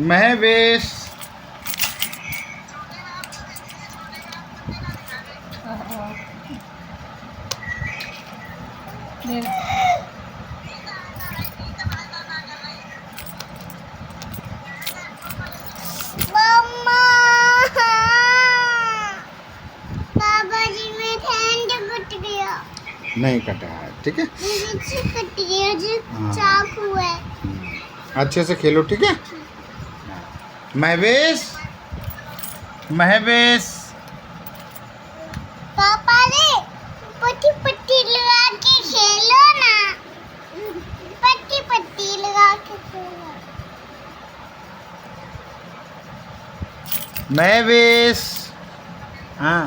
महवेश। मम्मा, बाबा जी में hand cut गया। नहीं कटा है, ठीक है। मुझे कट गया जो हाँ। चाकू है। अच्छे से खेलो, ठीक है। महवेश, महवेश। पापा ने पट्टी पट्टी लगा के खेलो ना, पट्टी पट्टी लगा के खेलो। महवेश, हाँ।